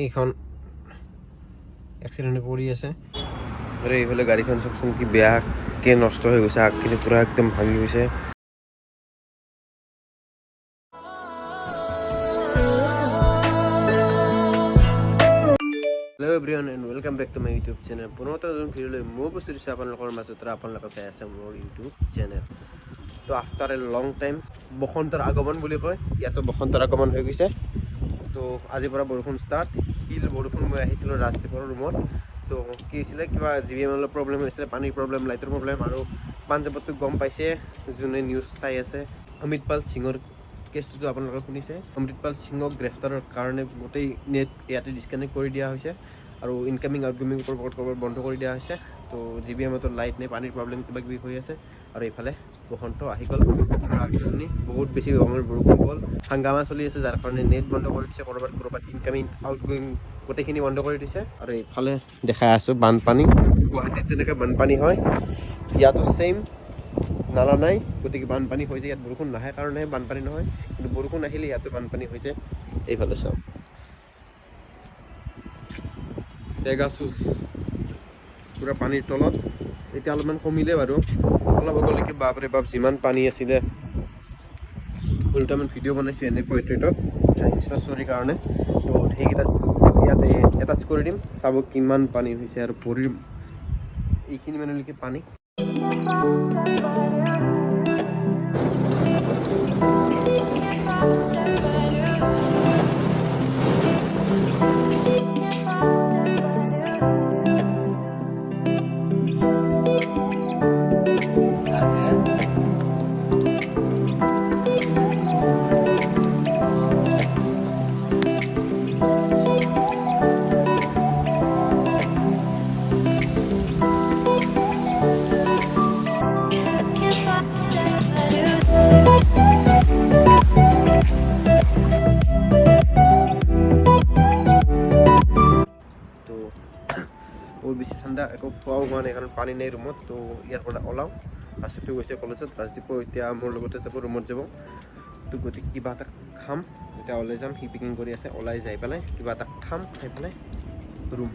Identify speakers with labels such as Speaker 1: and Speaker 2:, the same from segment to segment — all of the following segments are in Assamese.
Speaker 1: এইখন এক্সিডেণ্টে পৰি আছে আৰু এইফালে গাড়ীখন চাওকচোন কি বেয়াকৈ নষ্ট হৈ গৈছে, আগখিনি পূৰা একদম ভাঙি গৈছে। Hello' everyone and welcome back to my YouTube channel. পুনৰ এটা নতুন ভিডিঅ'লৈ মই বস্তু দিছোঁ আপোনালোকৰ মাজত, আপোনালোকে চাই আছে মোৰ ইউটিউব চেনেল। তো আফটাৰ এ লং টাইম বসন্তৰ আগমন বুলি কয়, ইয়াতো বসন্তৰ আগমন হৈ গৈছে। তো আজিৰ পৰা বৰষুণ ষ্টাৰ্ট, শিল বৰষুণ। মই আহিছিলোঁ ৰাজদ্বীপৰ ৰুমত। তো কি হৈছিলে, কিবা GBM প্ৰব্লেম হৈছিলে, পানীৰ প্ৰব্লেম, লাইটৰ প্ৰব্লেম। আৰু পাঞ্জাৱততো গম পাইছে, যোনে নিউজ চাই আছে, অমৃতপাল সিঙৰ কেছটোতো আপোনালোকে শুনিছে। অমৃতপাল সিঙক গ্ৰেফতাৰৰ কাৰণে গোটেই নেট ইয়াতে ডিছকানেক্ট কৰি দিয়া হৈছে আৰু ইনকামিং আউটগোয়িং ক'ৰবাত বন্ধ কৰি দিয়া হৈছে। তো GBMতো লাইট নাই, পানীৰ প্ৰব্লেম কিবা কিবি হৈ আছে। আৰু এইফালে বসন্ত আহি গ'ল, বহুত বেছি ডাঙৰ বৰষুণ হ'ল, হাংগামা চলি আছে, যাৰ কাৰণে নেট বন্ধ কৰি দিছে, ক'ৰবাত ইনকামিং আউটগোয়িং গোটেইখিনি বন্ধ কৰি দিছে। আৰু এইফালে দেখাই আছোঁ বানপানী, গুৱাহাটীত যেনেকৈ বানপানী হয় ইয়াতো ছেইম, নালা নাই, গতিকে বানপানী হৈ যায়। ইয়াত বৰষুণ নাহে কাৰণেহে বানপানী নহয়, কিন্তু বৰষুণ আহিলে ইয়াতো বানপানী হৈ যায়। এইফালে চাওক, পেগাচুছ পূৰা পানীৰ তলত। এতিয়া অলপমান কমিলে বাৰু, অলপ আগলৈকে বাপৰে বাপ যিমান পানী আছিলে। দুটামান ভিডিঅ' বনাইছোঁ এনে পৰ্ট্ৰেটত ইনষ্টা ষ্টৰীৰ কাৰণে। তো সেইকেইটা ইয়াতে এটাচ কৰি দিম, চাব কিমান পানী হৈছে। আৰু ভৰিৰ এইখিনি মানলৈকে পানী। বহুত বেছি ঠাণ্ডা, একো খোৱাও হোৱা নাই কাৰণ পানী নাই ৰুমত। তো ইয়াৰ পৰা ওলাওঁ, ৰাস্তাটো গৈছে কলেজত, ৰাজদ্বীপ এতিয়া মোৰ লগতে যাব, ৰুমত যাব। তো গতিকে কিবা এটা খাম, এতিয়া ওলাই যাম, সি পেকিং কৰি আছে, ওলাই যাই পেলাই কিবা এটা খাম, খাই পেলাই ৰুম।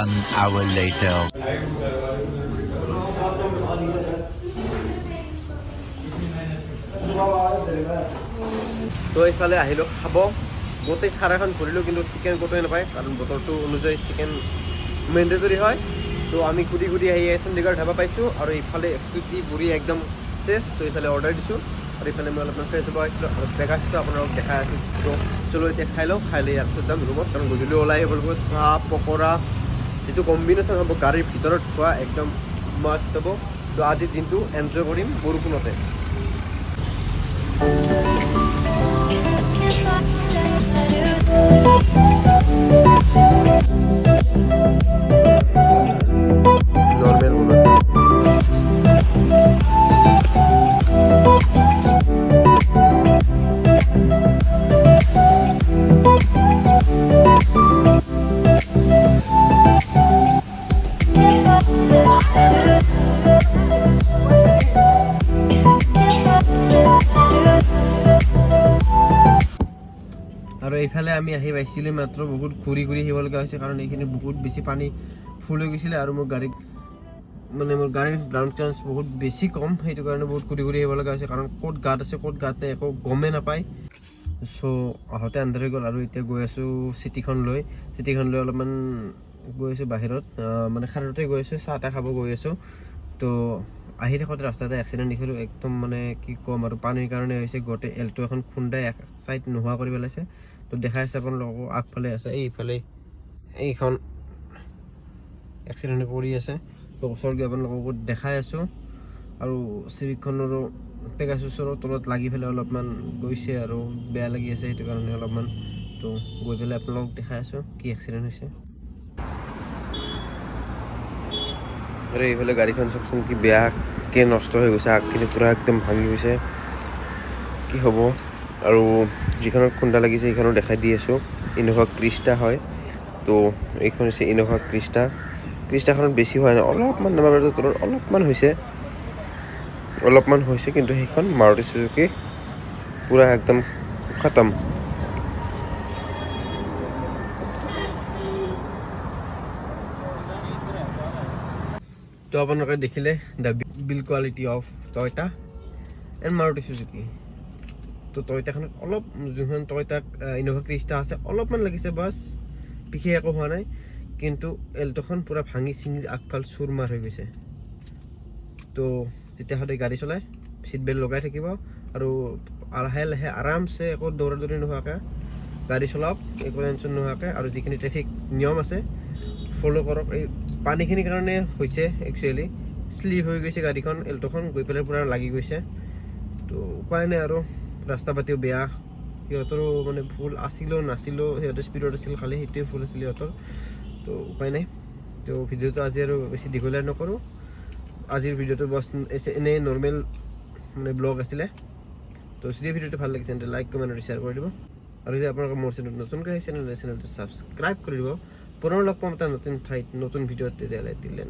Speaker 2: One hour later.
Speaker 1: তো এইফালে আহিলোঁ খাব, গোটেই খাৰাখন ঘূৰিলোঁ, কিন্তু চিকেন ক'তোৱে নাপায় কাৰণ বতৰটো অনুযায়ী চিকেন মেণ্ডেটৰী হয়। তো আমি ঘূৰি ঘূৰি আহি চণ্ডীগড় ধাবা পাইছোঁ, আৰু এইফালে একটুটি বুঢ়ী একদম চেছ। তো এইফালে অৰ্ডাৰ দিছোঁ, আৰু এইফালে মই অলপমান ফ্ৰেছ হ'ব আহিছিলোঁ, আৰু পেগাচটো আপোনালোকক দেখাই আছোঁ। তো চলো এতিয়া খাই লওঁ, খাই লৈ ইয়াৰ পিছত যাম ৰুমত, কাৰণ গধূলি ওলাই আহিব লাগিব। চাহ পকৰা যিটো কম্বিনেশ্যন হ'ব গাড়ীৰ ভিতৰত খোৱা, একদম মাষ্ট হ'ব। তো আজিৰ দিনটো এনজয় কৰিম বৰষুণতে। নৰ্মেল আৰু এইফালে আমি আহি পাইছিলোঁ মাত্ৰ, বহুত ঘূৰি ঘূৰি আহিব লগা হৈছে কাৰণ এইখিনি বহুত বেছি পানী ফুল হৈ গৈছিলে। আৰু মোৰ গাড়ীৰ গ্ৰাউণ্ড ক্লিয়াৰেঞ্চ বহুত বেছি কম, সেইটো কাৰণে বহুত ঘূৰি ঘূৰি আহিব লগা হৈছে, কাৰণ ক'ত গাঁত আছে ক'ত গাঁত নাই একো গমেই নাপায়। চ' আহোঁতে আন্ধাৰ হৈ গ'ল, আৰু এতিয়া গৈ আছোঁ চিটিখন লৈ অলপমান গৈ আছোঁ বাহিৰত, মানে খাৰতে গৈ আছোঁ, চাহ তাহ খাব গৈ আছোঁ। তো আহি থাকোঁতে ৰাস্তাতে এক্সিডেণ্ট দেখিলোঁ, একদম মানে কি ক'ম আৰু, পানীৰ কাৰণে হৈছে। গোটেই এল্টো এখন খুন্দাই এক চাইড নোহোৱা কৰি পেলাইছে। তো দেখাই আছে আপোনালোকক, আগফালে আছে, এইফালে এইখন এক্সিডেণ্টে পৰি আছে। তো ওচৰত গৈ আপোনালোকক দেখাই আছোঁ। আৰু চিভিকখনৰো পেগাচুছৰো তলত লাগি পেলাই অলপমান গৈছে, আৰু বেয়া লাগি আছে সেইটো কাৰণে অলপমান। তো গৈ পেলাই আপোনালোকক দেখাই আছোঁ কি এক্সিডেণ্ট হৈছে। আৰু এইফালে গাড়ীখন চাওকচোন কি বেয়াকৈ নষ্ট হৈ গৈছে, আগখিনি পূৰা একদম ভাঙি গৈছে, কি হ'ব। আৰু যিখনত খুন্দা লাগিছে সেইখনো দেখাই দি আছোঁ, ইন'ভা ক্ৰিষ্টা হয়। তো এইখন হৈছে ইন'ভা ক্ৰিষ্টা ক্ৰিষ্টাখনত বেছি হোৱা নাই অলপমান নাম্বাৰ প্লেটৰ তলত অলপমান হৈছে কিন্তু সেইখন মাৰুতি চুজুকি পুৰা একদম খতম তো আপোনালোকে দেখিলে the bill quality of Toyota and Maruti Suzuki তো টয়টাখনত অলপ যোনখন টয়টা ইন'ভা ক্ৰিষ্টা আছে অলপমান লাগিছে বাছ বিশেষ একো হোৱা নাই কিন্তু এল্ট'খন পুৰা ভাঙি চিঙি আগফাল চুৰমাৰ হৈ গৈছে তো যেতিয়া সদায় গাড়ী চলায় ছিট বেল্ট লগাই থাকিব আৰু লাহে লাহে আৰামছে একো দৌৰা দৌৰি নোহোৱাকৈ গাড়ী চলাওক একো টেনশ্যন নোহোৱাকৈ আৰু যিখিনি ট্ৰেফিক নিয়ম আছে ফ'ল' কৰক এই পানীখিনিৰ কাৰণে হৈছে একচুৱেলি শ্লিপ হৈ গৈছে গাড়ীখন এল্ট'খন গৈ পেলাই পূৰা লাগি গৈছে তো উপায় নাই আৰু ৰাস্তা পাতিও বেয়া সিহঁতৰো মানে ভুল আছিলো নাছিলো সিহঁতৰ স্পীডত আছিল খালি সেইটোৱে ভুল আছিল সিহঁতৰ তো উপায় নাই তো ভিডিঅ'টো আজি আৰু বেছি দীঘলীয়া নকৰোঁ আজিৰ ভিডিঅ'টো বছ এনেই নৰ্মেল মানে ব্লগ আছিলে তো যদি ভিডিঅ'টো ভাল লাগিছে তেন্তে লাইক কমেণ্ট আৰু শ্বেয়াৰ কৰি দিব আৰু যদি আপোনালোকৰ মোৰ চেনেলত নতুনকৈ আহিছে তেন্তে চেনেলটো ছাবস্ক্ৰাইব কৰি দিব পুনৰ লগ পাম এটা নতুন ঠাইত নতুন ভিডিঅ'ত তেতিয়াহ'লে দিলে